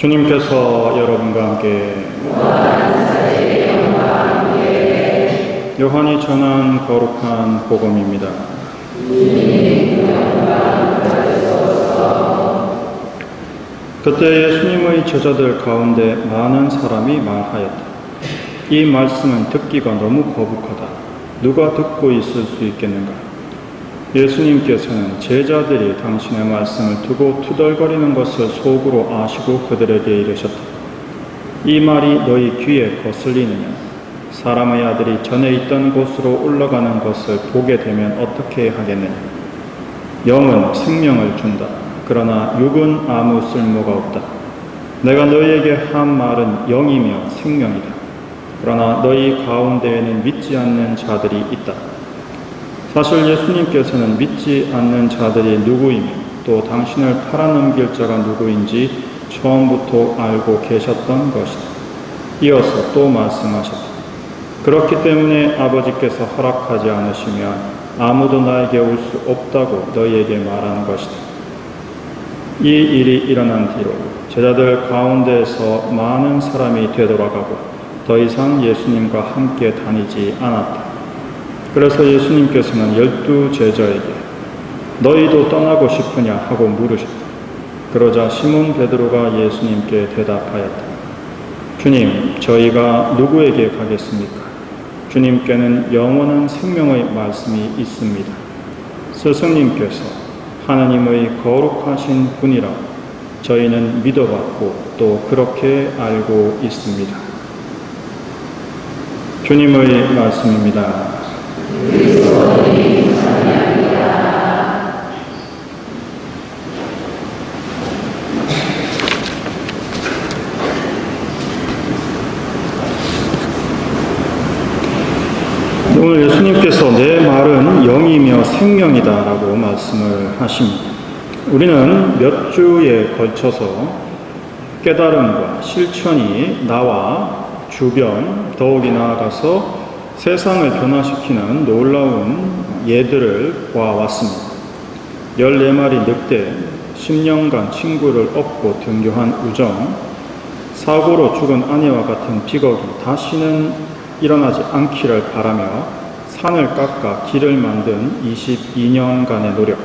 주님께서 여러분과 함께 요한이 전한 거룩한 복음입니다. 그때 예수님의 제자들 가운데 많은 사람이 말하였다. 이 말씀은 듣기가 너무 거북하다. 누가 듣고 있을 수 있겠는가? 예수님께서는 제자들이 당신의 말씀을 두고 투덜거리는 것을 속으로 아시고 그들에게 이르셨다. 이 말이 너희 귀에 거슬리느냐? 사람의 아들이 전에 있던 곳으로 올라가는 것을 보게 되면 어떻게 하겠느냐? 영은 생명을 준다. 그러나 육은 아무 쓸모가 없다. 내가 너희에게 한 말은 영이며 생명이다. 그러나 너희 가운데에는 믿지 않는 자들이 있다. 사실 예수님께서는 믿지 않는 자들이 누구이며 또 당신을 팔아넘길 자가 누구인지 처음부터 알고 계셨던 것이다. 이어서 또 말씀하셨다. 그렇기 때문에 아버지께서 허락하지 않으시면 아무도 나에게 올 수 없다고 너희에게 말하는 것이다. 이 일이 일어난 뒤로 제자들 가운데에서 많은 사람이 되돌아가고 더 이상 예수님과 함께 다니지 않았다. 그래서 예수님께서는 12 제자에게 너희도 떠나고 싶으냐 하고 물으셨다. 그러자 시몬 베드로가 예수님께 대답하였다. 주님, 저희가 누구에게 가겠습니까? 주님께는 영원한 생명의 말씀이 있습니다. 스승님께서 하나님의 거룩하신 분이라 저희는 믿어봤고 또 그렇게 알고 있습니다. 주님의 말씀입니다. 오늘 예수님께서 내 말은 영이며 생명이다 라고 말씀을 하십니다. 우리는 몇 주에 걸쳐서 깨달음과 실천이 나와 주변, 더욱이 나아가서 세상을 변화시키는 놀라운 예들을 보아왔습니다. 14마리 늑대, 10년간 친구를 얻고 등교한 우정, 사고로 죽은 아내와 같은 비극이 다시는 일어나지 않기를 바라며 산을 깎아 길을 만든 22년간의 노력,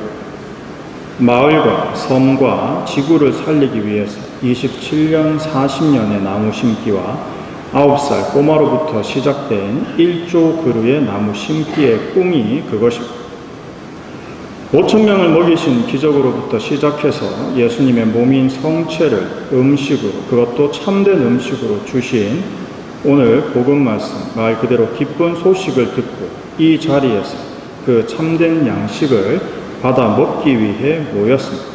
마을과 섬과 지구를 살리기 위해서 27년 40년의 나무 심기와 9살 꼬마로부터 시작된 1조 그루의 나무 심기의 꿈이 그것입니다. 5,000명을 먹이신 기적으로부터 시작해서 예수님의 몸인 성체를 음식으로, 그것도 참된 음식으로 주신 오늘 복음 말씀, 말 그대로 기쁜 소식을 듣고 이 자리에서 그 참된 양식을 받아 먹기 위해 모였습니다.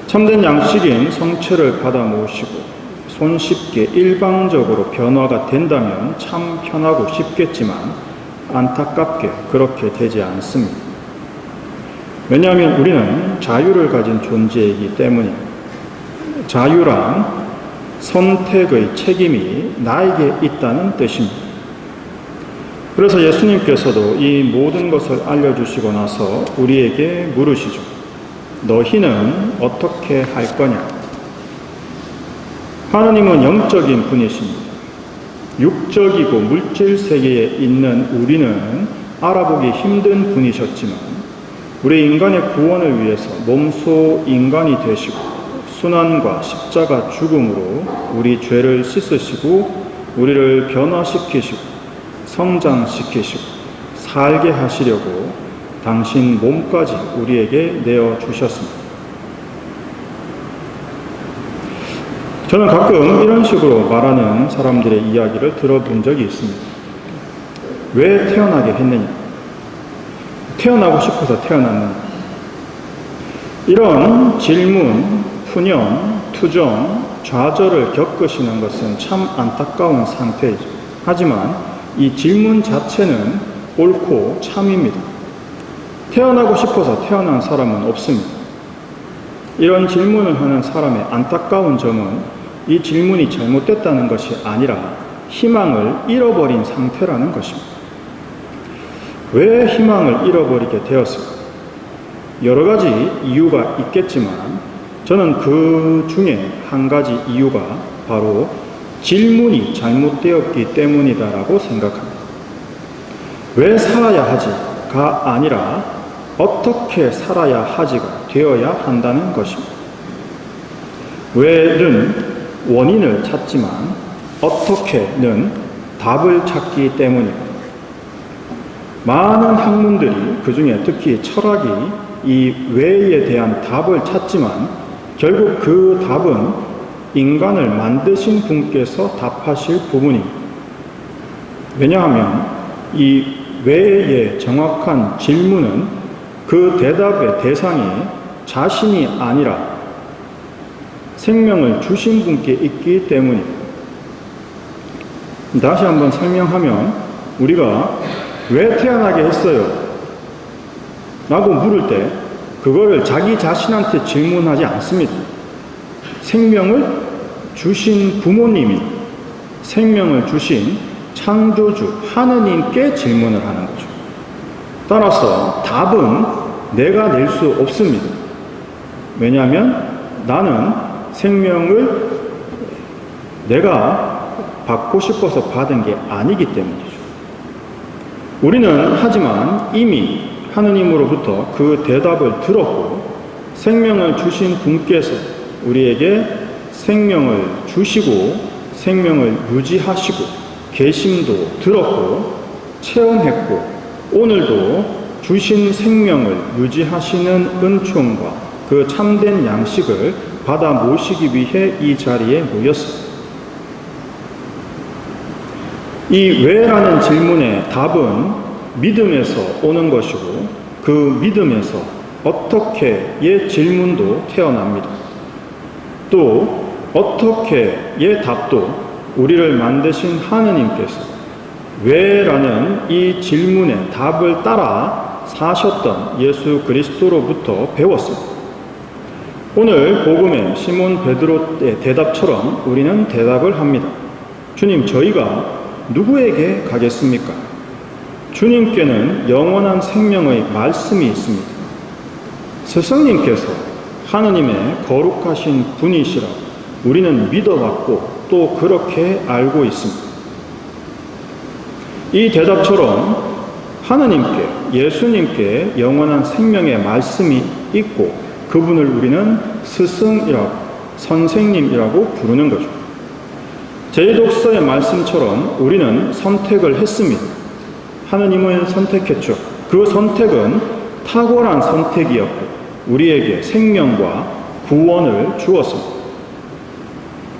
참된 양식인 성체를 받아 모시고 손쉽게 일방적으로 변화가 된다면 참 편하고 쉽겠지만 안타깝게 그렇게 되지 않습니다. 왜냐하면 우리는 자유를 가진 존재이기 때문입니다. 자유란 선택의 책임이 나에게 있다는 뜻입니다. 그래서 예수님께서도 이 모든 것을 알려주시고 나서 우리에게 물으시죠. 너희는 어떻게 할 거냐? 하나님은 영적인 분이십니다. 육적이고 물질 세계에 있는 우리는 알아보기 힘든 분이셨지만 우리 인간의 구원을 위해서 몸소 인간이 되시고 순환과 십자가 죽음으로 우리 죄를 씻으시고 우리를 변화시키시고 성장시키시고 살게 하시려고 당신 몸까지 우리에게 내어주셨습니다. 저는 가끔 이런 식으로 말하는 사람들의 이야기를 들어본 적이 있습니다. 왜 태어나게 했느냐? 태어나고 싶어서 태어났느냐? 이런 질문, 푸념, 투정, 좌절을 겪으시는 것은 참 안타까운 상태이죠. 하지만 이 질문 자체는 옳고 참입니다. 태어나고 싶어서 태어난 사람은 없습니다. 이런 질문을 하는 사람의 안타까운 점은 이 질문이 잘못됐다는 것이 아니라 희망을 잃어버린 상태라는 것입니다. 왜 희망을 잃어버리게 되었을까? 여러 가지 이유가 있겠지만 저는 그 중에 한 가지 이유가 바로 질문이 잘못되었기 때문이다라고 생각합니다. 왜 살아야 하지가 아니라 어떻게 살아야 하지가 되어야 한다는 것입니다. 왜는 원인을 찾지만 어떻게는 답을 찾기 때문입니다. 많은 학문들이, 그 중에 특히 철학이 이 왜에 대한 답을 찾지만 결국 그 답은 인간을 만드신 분께서 답하실 부분입니다. 왜냐하면 이 왜의 정확한 질문은 그 대답의 대상이 자신이 아니라 생명을 주신 분께 있기 때문입니다. 다시 한번 설명하면, 우리가 왜 태어나게 했어요? 라고 물을 때 그거를 자기 자신한테 질문하지 않습니다. 생명을 주신 부모님이, 생명을 주신 창조주 하느님께 질문을 하는 거죠. 따라서 답은 내가 낼 수 없습니다. 왜냐하면 나는 생명을 내가 받고 싶어서 받은 게 아니기 때문이죠. 우리는 하지만 이미 하느님으로부터 그 대답을 들었고, 생명을 주신 분께서 우리에게 생명을 주시고 생명을 유지하시고 계심도 들었고 체험했고, 오늘도 주신 생명을 유지하시는 은총과 그 참된 양식을 받아 모시기 위해 이 자리에 모였습니다. 이 왜라는 질문의 답은 믿음에서 오는 것이고, 그 믿음에서 어떻게의 질문도 태어납니다. 또 어떻게의 답도 우리를 만드신 하느님께서 왜라는 이 질문의 답을 따라 사셨던 예수 그리스도로부터 배웠습니다. 오늘 복음의 시몬 베드로의 대답처럼 우리는 대답을 합니다. 주님, 저희가 누구에게 가겠습니까? 주님께는 영원한 생명의 말씀이 있습니다. 스승님께서 하느님의 거룩하신 분이시라 우리는 믿어왔고 또 그렇게 알고 있습니다. 이 대답처럼 하느님께, 예수님께 영원한 생명의 말씀이 있고 그분을 우리는 스승이라고, 선생님이라고 부르는 거죠. 제1독서의 말씀처럼 우리는 선택을 했습니다. 하느님을 선택했죠. 그 선택은 탁월한 선택이었고 우리에게 생명과 구원을 주었습니다.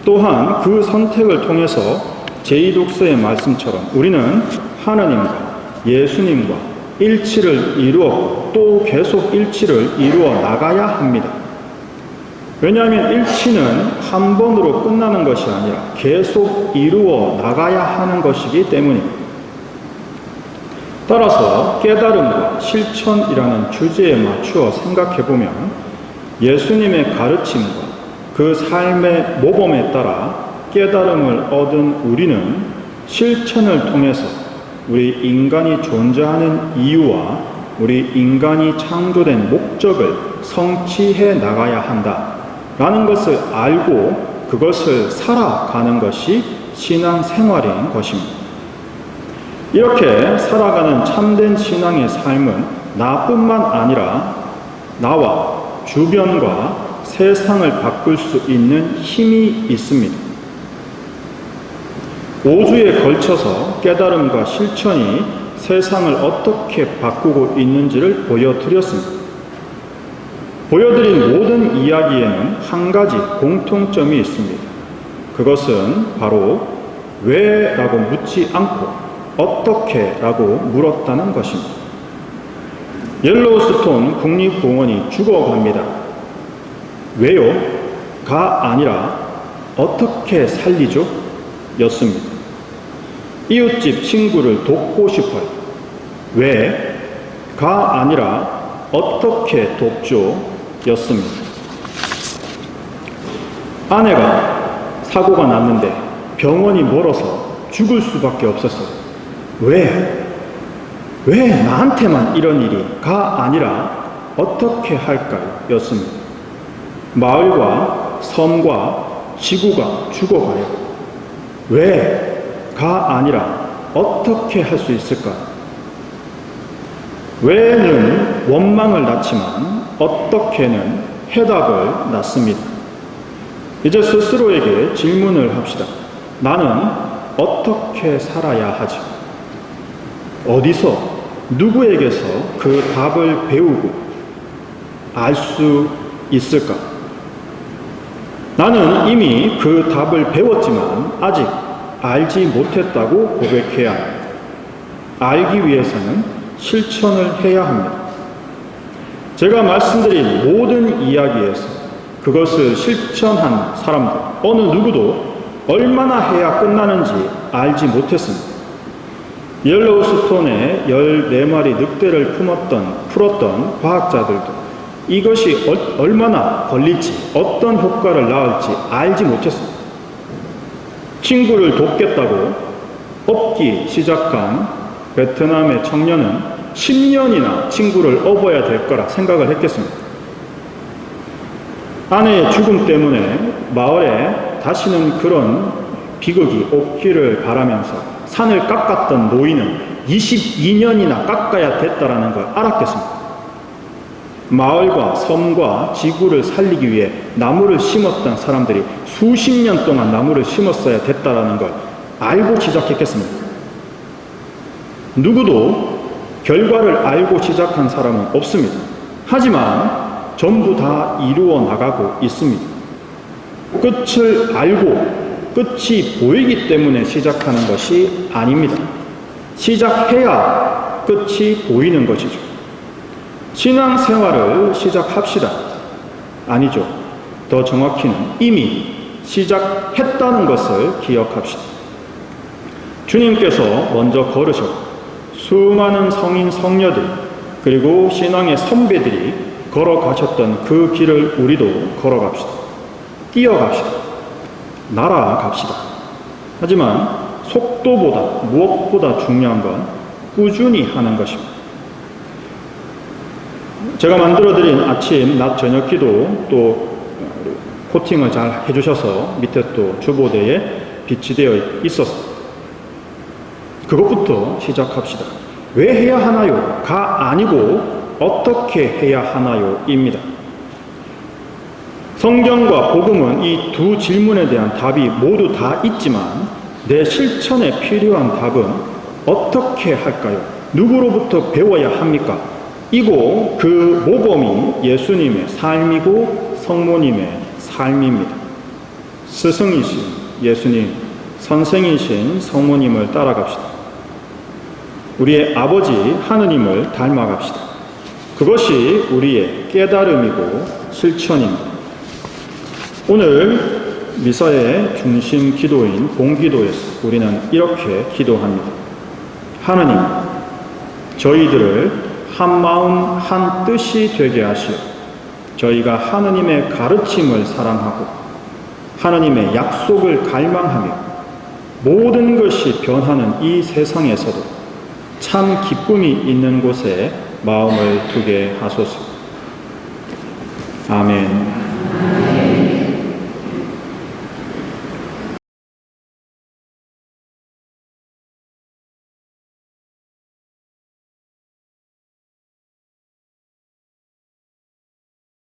또한 그 선택을 통해서 제2독서의 말씀처럼 우리는 하느님과 예수님과 일치를 이루었고 또 계속 일치를 이루어 나가야 합니다. 왜냐하면 일치는 한 번으로 끝나는 것이 아니라 계속 이루어 나가야 하는 것이기 때문입니다. 따라서 깨달음과 실천이라는 주제에 맞추어 생각해보면 예수님의 가르침과 그 삶의 모범에 따라 깨달음을 얻은 우리는 실천을 통해서 우리 인간이 존재하는 이유와 우리 인간이 창조된 목적을 성취해 나가야 한다라는 것을 알고 그것을 살아가는 것이 신앙생활인 것입니다. 이렇게 살아가는 참된 신앙의 삶은 나뿐만 아니라 나와 주변과 세상을 바꿀 수 있는 힘이 있습니다. 5주에 걸쳐서 깨달음과 실천이 세상을 어떻게 바꾸고 있는지를 보여드렸습니다. 보여드린 모든 이야기에는 한 가지 공통점이 있습니다. 그것은 바로 왜? 라고 묻지 않고 어떻게? 라고 물었다는 것입니다. 옐로우스톤 국립공원이 죽어갑니다. 왜요? 가 아니라 어떻게 살리죠? 였습니다. 이웃집 친구를 돕고 싶어요. 왜? 가 아니라 어떻게 돕죠? 였습니다. 아내가 사고가 났는데 병원이 멀어서 죽을 수밖에 없었어요. 왜? 왜 나한테만 이런 일이? 가 아니라 어떻게 할까요? 였습니다. 마을과 섬과 지구가 죽어가요. 왜가 아니라 어떻게 할 수 있을까? 왜는 원망을 낳지만 어떻게는 해답을 낳습니다. 이제 스스로에게 질문을 합시다. 나는 어떻게 살아야 하지? 어디서, 누구에게서 그 답을 배우고 알 수 있을까? 나는 이미 그 답을 배웠지만 아직 알지 못했다고 고백해야 합니다. 알기 위해서는 실천을 해야 합니다. 제가 말씀드린 모든 이야기에서 그것을 실천한 사람들, 어느 누구도 얼마나 해야 끝나는지 알지 못했습니다. 옐로우스톤에 14마리 늑대를 풀었던 과학자들도 이것이 얼마나 걸릴지, 어떤 효과를 낳을지 알지 못했습니다. 친구를 돕겠다고 업기 시작한 베트남의 청년은 10년이나 친구를 업어야 될 거라 생각을 했겠습니다. 아내의 죽음 때문에 마을에 다시는 그런 비극이 없기를 바라면서 산을 깎았던 노인은 22년이나 깎아야 됐다라는 걸 알았겠습니다. 마을과 섬과 지구를 살리기 위해 나무를 심었던 사람들이 수십 년 동안 나무를 심었어야 됐다라는 걸 알고 시작했겠습니다. 누구도 결과를 알고 시작한 사람은 없습니다. 하지만 전부 다 이루어 나가고 있습니다. 끝을 알고 끝이 보이기 때문에 시작하는 것이 아닙니다. 시작해야 끝이 보이는 것이죠. 신앙생활을 시작합시다. 아니죠. 더 정확히는 이미 시작했다는 것을 기억합시다. 주님께서 먼저 걸으셨고 수많은 성인 성녀들 그리고 신앙의 선배들이 걸어가셨던 그 길을 우리도 걸어갑시다. 뛰어갑시다. 날아갑시다. 하지만 속도보다 무엇보다 중요한 건 꾸준히 하는 것입니다. 제가 만들어드린 아침, 낮, 저녁 기도 또 코팅을 잘 해주셔서 밑에 또 주보대에 비치되어 있었습니다. 그것부터 시작합시다. 왜 해야 하나요? 가 아니고 어떻게 해야 하나요? 입니다. 성경과 복음은 이 두 질문에 대한 답이 모두 다 있지만 내 실천에 필요한 답은 어떻게 할까요? 누구로부터 배워야 합니까? 이고 그 모범이 예수님의 삶이고 성모님의 삶입니다. 스승이신 예수님, 선생이신 성모님을 따라갑시다. 우리의 아버지 하느님을 닮아갑시다. 그것이 우리의 깨달음이고 실천입니다. 오늘 미사의 중심 기도인 봉기도에서 우리는 이렇게 기도합니다. 하느님, 저희들을 한 마음 한 뜻이 되게 하시어 저희가 하느님의 가르침을 사랑하고 하느님의 약속을 갈망하며 모든 것이 변하는 이 세상에서도 참 기쁨이 있는 곳에 마음을 두게 하소서. 아멘.